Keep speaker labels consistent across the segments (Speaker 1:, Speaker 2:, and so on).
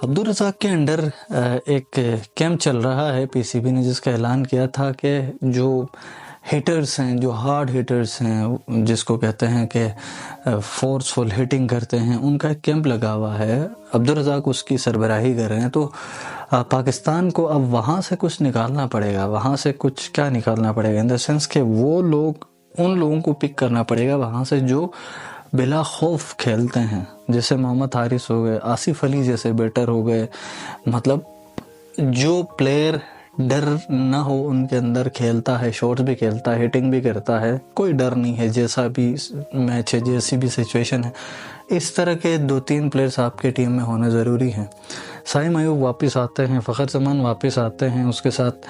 Speaker 1: عبدالرزاق کے انڈر ایک کیمپ چل رہا ہے پی سی بی نے، جس کا اعلان کیا تھا کہ جو ہیٹرز ہیں، جو ہارڈ ہیٹرز ہیں، جس کو کہتے ہیں کہ فورسفل ہیٹنگ کرتے ہیں، ان کا ایک کیمپ لگا ہوا ہے۔ عبدالرزاق اس کی سربراہی کر رہے ہیں۔ تو پاکستان کو اب وہاں سے کچھ نکالنا پڑے گا۔ وہاں سے کچھ کیا نکالنا پڑے گا؟ ان دا سینس کہ وہ لوگ، ان لوگوں کو پک کرنا پڑے گا وہاں سے جو بلا خوف کھیلتے ہیں، جیسے محمد حارث ہو گئے، آصف علی جیسے بیٹر ہو گئے، مطلب جو پلیئر ڈر نہ ہو ان کے اندر، کھیلتا ہے، شاٹس بھی کھیلتا ہے، ہیٹنگ بھی کرتا ہے، کوئی ڈر نہیں ہے، جیسا بھی میچ ہے، جیسی بھی سچویشن ہے، اس طرح کے 2-3 پلیئرز آپ کے ٹیم میں ہونا ضروری ہیں۔ سائم ایوب واپس آتے ہیں، فخر زمان واپس آتے ہیں، اس کے ساتھ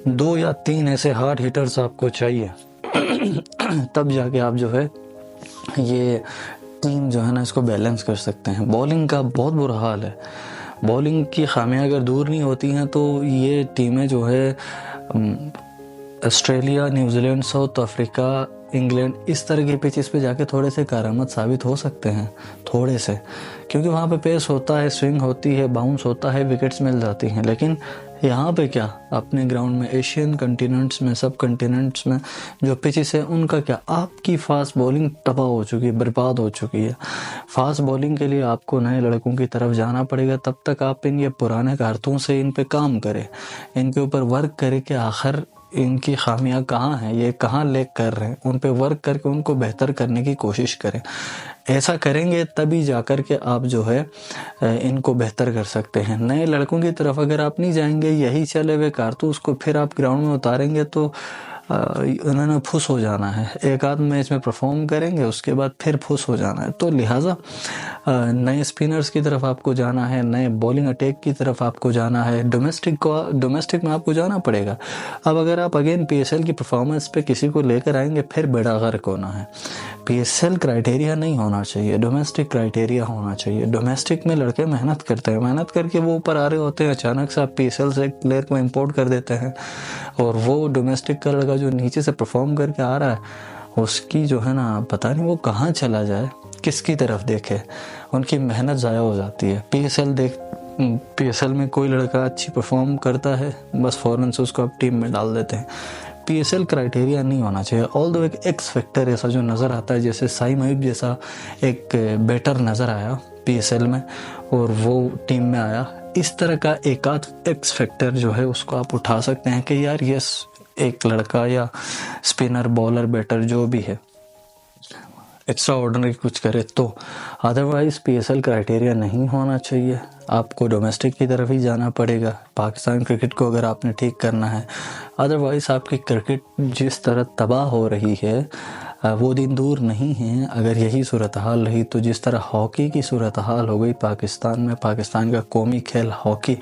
Speaker 1: 2 یا 3 ایسے ہارڈ ہیٹرز آپ کو چاہیے، تب جا کے آپ جو ہے یہ ٹیم جو ہے نا اس کو بیلنس کر سکتے ہیں۔ بولنگ کا بہت برا حال ہے۔ بولنگ کی خامیاں اگر دور نہیں ہوتی ہیں تو یہ ٹیمیں جو ہے Australia, New Zealand, South Africa, England, اس طرح کے پچز پہ جا کے تھوڑے سے کارآمد ثابت ہو سکتے ہیں، تھوڑے سے، کیونکہ وہاں پہ پیس ہوتا ہے، سوئنگ ہوتی ہے، باؤنس ہوتا ہے، وکٹس مل جاتی ہیں۔ لیکن یہاں پہ کیا، اپنے گراؤنڈ میں، ایشین کنٹیننٹس میں، سب کنٹیننٹس میں جو پچز ہیں ان کا کیا، آپ کی فاسٹ بولنگ تباہ ہو چکی ہے، برباد ہو چکی ہے۔ فاسٹ بولنگ کے لیے آپ کو نئے لڑکوں کی طرف جانا پڑے گا۔ تب تک آپ یہ پرانے کارتوں سے ان پہ کام کریں، ان کے اوپر ورک کریں کہ آخر ان کی خامیاں کہاں ہیں، یہ کہاں لیک کر رہے ہیں، ان پہ ورک کر کے ان کو بہتر کرنے کی کوشش کریں۔ ایسا کریں گے تبھی جا کر کے آپ جو ہے ان کو بہتر کر سکتے ہیں۔ نئے لڑکوں کی طرف اگر آپ نہیں جائیں گے، یہی چلے ہوئے کارتوس کو پھر آپ گراؤنڈ میں اتاریں گے تو انہوں نے پھس ہو جانا ہے۔ ایک آدھ میچ میں پرفارم کریں گے، اس کے بعد پھر پھس ہو جانا ہے۔ تو لہٰذا نئے اسپنرز کی طرف آپ کو جانا ہے، نئے بولنگ اٹیک کی طرف آپ کو جانا ہے، ڈومیسٹک میں آپ کو جانا پڑے گا۔ اب اگر آپ اگین پی ایس ایل کی پرفارمنس پہ کسی کو لے کر آئیں گے، پھر بیڑا غرق ہونا ہے۔ پی ایس ایل کرائٹیریا نہیں ہونا چاہیے، ڈومیسٹک کرائٹیریا ہونا چاہیے۔ ڈومیسٹک میں لڑکے محنت کرتے ہیں، محنت کر کے وہ اوپر آ رہے ہوتے ہیں، اچانک سے آپ پی ایس ایل سے ایک پلیئر کو امپورٹ کر دیتے ہیں، اور وہ ڈومیسٹک کا لڑکا جو نیچے سے پرفارم کر کے آ رہا ہے، اس کی جو ہے نا پتہ نہیں وہ کہاں چلا جائے، کس کی طرف دیکھے، ان کی محنت ضائع ہو جاتی ہے۔ پی ایس ایل میں کوئی لڑکا اچھی پرفارم کرتا ہے، بس فوراً سے اس کو آپ ٹیم میں ڈال دیتے ہیں۔ پی ایس ایل کرائٹیریا نہیں ہونا چاہیے۔ آل ایک ایکس فیکٹر ایسا جو نظر آتا ہے، جیسے سائم ایوب جیسا ایک بیٹر نظر آیا پی ایس ایل میں اور وہ ٹیم میں آیا، اس طرح کا ایک آدھ ایکس فیکٹر جو ہے اس کو آپ اٹھا سکتے ہیں کہ یار یس، ایک لڑکا یا اسپنر، بولر، بیٹر جو بھی ہے ایکسٹرا آرڈنری کچھ کرے تو۔ Otherwise P S L criteria نہیں ہونا چاہیے، آپ کو ڈومیسٹک کی طرف ہی جانا پڑے گا پاکستان کرکٹ کو اگر آپ نے ٹھیک کرنا ہے۔ ادروائز آپ کی کرکٹ جس طرح تباہ ہو رہی ہے وہ دن دور نہیں ہیں۔ اگر یہی صورتحال رہی تو جس طرح ہاکی کی صورتحال ہو گئی پاکستان میں، پاکستان کا قومی کھیل ہاکی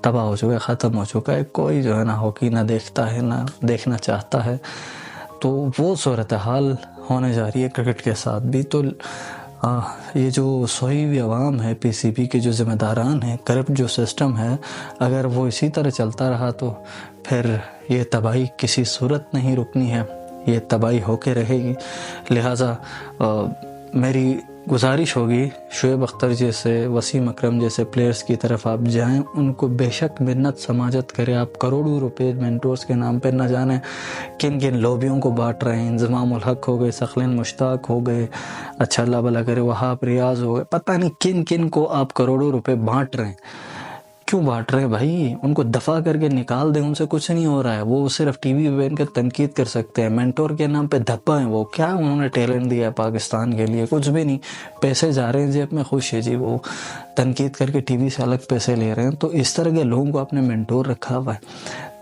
Speaker 1: تباہ ہو چکا ہے، ختم ہو چکا ہے، کوئی جو ہے نا ہاکی نہ دیکھتا ہے، نہ دیکھنا چاہتا ہے۔ تو وہ صورتحال ہونے جا رہی ہے کرکٹ کے ساتھ بھی۔ تو یہ جو سوئی ہوئی عوام ہے، پی سی بی کے جو ذمہ داران ہیں، کرپٹ جو سسٹم ہے، اگر وہ اسی طرح چلتا رہا تو پھر یہ تباہی کسی صورت نہیں رکنی ہے، یہ تباہی ہو کے رہے گی۔ لہٰذا میری گزارش ہوگی شعیب اختر جیسے، وسیم اکرم جیسے پلیئرز کی طرف آپ جائیں، ان کو بے شک منت سماجت کریں۔ آپ کروڑوں روپے مینٹورز کے نام پہ نہ جانے کن کن لوبیوں کو بانٹ رہے ہیں۔ انضمام الحق ہو گئے، ثقلین مشتاق ہو گئے، اچھا اللہ بھلا کرے، وہاب ریاض ہو گئے، پتہ نہیں کن کن کو آپ کروڑوں روپے بانٹ رہے ہیں۔ کیوں بانٹ رہے ہیں بھائی؟ ان کو دفع کر کے نکال دیں، ان سے کچھ نہیں ہو رہا ہے، وہ صرف ٹی وی پہ ان کا تنقید کر سکتے ہیں۔ مینٹور کے نام پہ دھپا ہیں، وہ کیا انہوں نے ٹیلنٹ دیا ہے پاکستان کے لیے؟ کچھ بھی نہیں، پیسے جا رہے ہیں جیب میں، خوش ہے جی، وہ تنقید کر کے ٹی وی سے الگ پیسے لے رہے ہیں۔ تو اس طرح کے لوگوں کو آپ نے مینٹور رکھا ہوا ہے،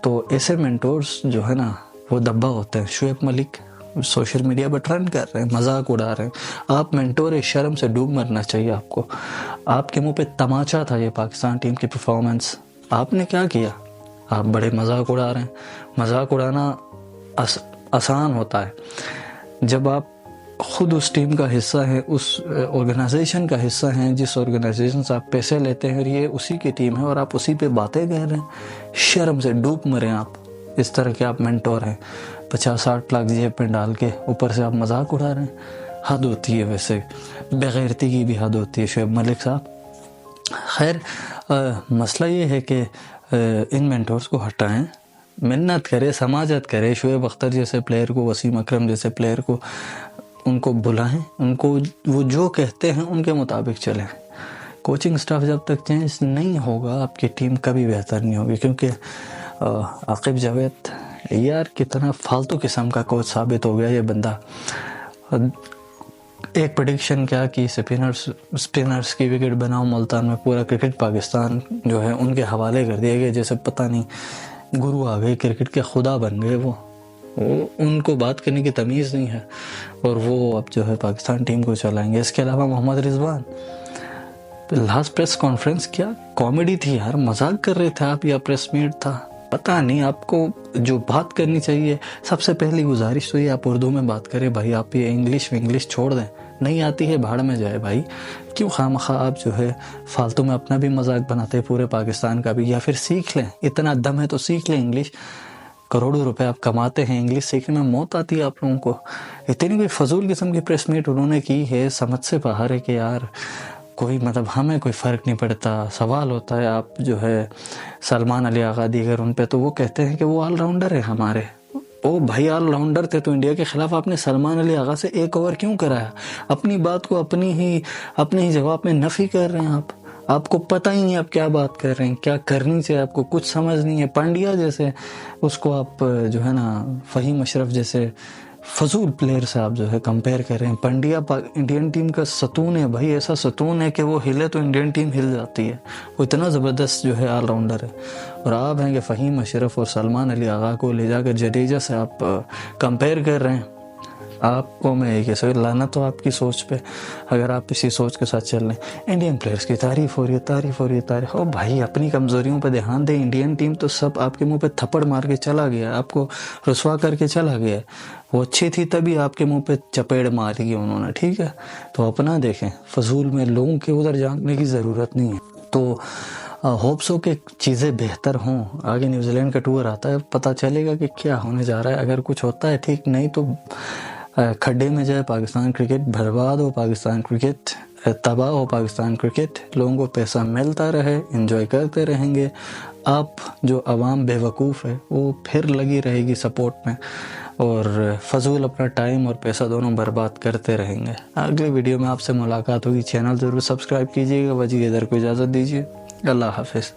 Speaker 1: تو ایسے مینٹورز جو ہے نا وہ دبا ہوتے ہیں۔ شعیب ملک سوشل میڈیا پر ٹرینڈ کر رہے ہیں، مذاق اڑا رہے ہیں۔ آپ مینٹور شرم سے ڈوب مرنا چاہیے آپ کو۔ آپ کے منہ پہ تماچا تھا یہ پاکستان ٹیم کی پرفارمنس، آپ نے کیا کیا؟ آپ بڑے مذاق اڑا رہے ہیں۔ مذاق اڑانا آسان ہوتا ہے جب آپ خود اس ٹیم کا حصہ ہیں، اس آرگنائزیشن کا حصہ ہیں، جس آرگنائزیشن سے آپ پیسے لیتے ہیں، اور یہ اسی کی ٹیم ہے اور آپ اسی پہ باتیں کہہ رہے ہیں۔ شرم سے ڈوب مریں آپ، اس طرح کے آپ مینٹور ہیں۔ 50-60 لاکھ جیب پہ ڈال کے اوپر سے آپ مذاق اڑا رہے ہیں، حد ہوتی ہے۔ ویسے بغیرتی کی بھی حد ہوتی ہے شعیب ملک صاحب۔ خیر، مسئلہ یہ ہے کہ ان مینٹورز کو ہٹائیں، محنت کرے، سماجت کرے، شعیب اختر جیسے پلیئر کو، وسیم اکرم جیسے پلیئر کو، ان کو بلائیں، ان کو وہ جو کہتے ہیں ان کے مطابق چلیں۔ کوچنگ سٹاف جب تک چینج نہیں ہوگا آپ کی ٹیم کبھی بہتر نہیں ہوگی، کیونکہ عاقب جاوید یار کتنا فالتو قسم کا کوچ ثابت ہو گیا یہ بندہ۔ ایک پریڈکشن کیا کہ سپنرز کی وکٹ بناؤ ملتان میں، پورا کرکٹ پاکستان جو ہے ان کے حوالے کر دیا گیا، جیسے پتہ نہیں گرو آ گئے، کرکٹ کے خدا بن گئے وہ ان کو بات کرنے کی تمیز نہیں ہے، اور وہ اب جو ہے پاکستان ٹیم کو چلائیں گے۔ اس کے علاوہ محمد رضوان لاسٹ پریس کانفرنس کیا کامیڈی تھی یار، مذاق کر رہے تھے آپ یا پریس میٹ تھا پتہ نہیں۔ آپ کو جو بات کرنی چاہیے، سب سے پہلی گزارش تو یہ آپ اردو میں بات کریں بھائی، آپ یہ انگلش چھوڑ دیں، نہیں آتی ہے بھاڑ میں جائے بھائی، کیوں خواہ آپ جو ہے فالتو میں اپنا بھی مذاق بناتے پورے پاکستان کا بھی، یا پھر سیکھ لیں، اتنا دم ہے تو سیکھ لیں انگلش، کروڑوں روپے آپ کماتے ہیں، انگلش سیکھنے میں موت آتی ہے آپ لوگوں کو۔ اتنی کوئی فضول قسم کی پریس میٹ انہوں نے کی ہے، سمجھ سے باہر ہے کہ یار کوئی ہمیں کوئی فرق نہیں پڑتا۔ سوال ہوتا ہے آپ جو ہے سلمان علی آغا دیگر ان پہ، تو وہ کہتے ہیں کہ وہ آل راؤنڈر ہے ہمارے۔ او بھائی آل راؤنڈر تھے تو انڈیا کے خلاف آپ نے سلمان علی آغا سے ایک اوور کیوں کرایا؟ اپنی بات کو اپنی ہی جواب میں نفی کر رہے ہیں آپ کو پتہ ہی نہیں آپ کیا بات کر رہے ہیں، کیا کرنی چاہیے آپ کو، کچھ سمجھ نہیں ہے۔ پانڈیا جیسے اس کو آپ جو ہے نا فہیم اشرف جیسے فضول پلیئر سے آپ جو ہے کمپیئر کر رہے ہیں۔ پانڈیا انڈین ٹیم کا ستون ہے بھائی، ایسا ستون ہے کہ وہ ہلے تو انڈین ٹیم ہل جاتی ہے، وہ اتنا زبردست جو ہے آل راؤنڈر ہے۔ اور آپ ہیں کہ فہیم اشرف اور سلمان علی آغا کو لے جا کر جڈیجہ سے آپ کمپیئر کر رہے ہیں۔ آپ کو میں یہ کہہ لعنت ہو آپ کی سوچ پہ، اگر آپ اسی سوچ کے ساتھ چل رہے ہیں۔ انڈین پلیئرز کی تعریف ہو رہی ہے۔ او بھائی اپنی کمزوریوں پہ دھیان دیں، انڈین ٹیم تو سب آپ کے منہ پہ تھپڑ مار کے چلا گیا، آپ کو رسوا کر کے چلا گیا، وہ اچھی تھی تبھی آپ کے منہ پہ چپیڑ ماری انہوں نے، ٹھیک ہے؟ تو اپنا دیکھیں، فضول میں لوگوں کے ادھر جھانکنے کی ضرورت نہیں ہے۔ تو ہوپس ہو کہ چیزیں بہتر ہوں، آگے نیوزی لینڈ کا ٹور آتا ہے، پتہ چلے گا کہ کیا ہونے جا رہا ہے۔ اگر کچھ ہوتا ہے ٹھیک، نہیں تو کھڈے میں جائے پاکستان کرکٹ، برباد ہو پاکستان کرکٹ، تباہ ہو پاکستان کرکٹ، لوگوں کو پیسہ ملتا رہے، انجوائے کرتے رہیں گے، آپ جو عوام بے وقوف ہے وہ پھر لگی رہے گی سپورٹ میں، اور فضول اپنا ٹائم اور پیسہ دونوں برباد کرتے رہیں گے۔ اگلی ویڈیو میں آپ سے ملاقات ہوگی، چینل ضرور سبسکرائب کیجیے گا۔ وجہ ادھر کو اجازت دیجیے، اللہ حافظ۔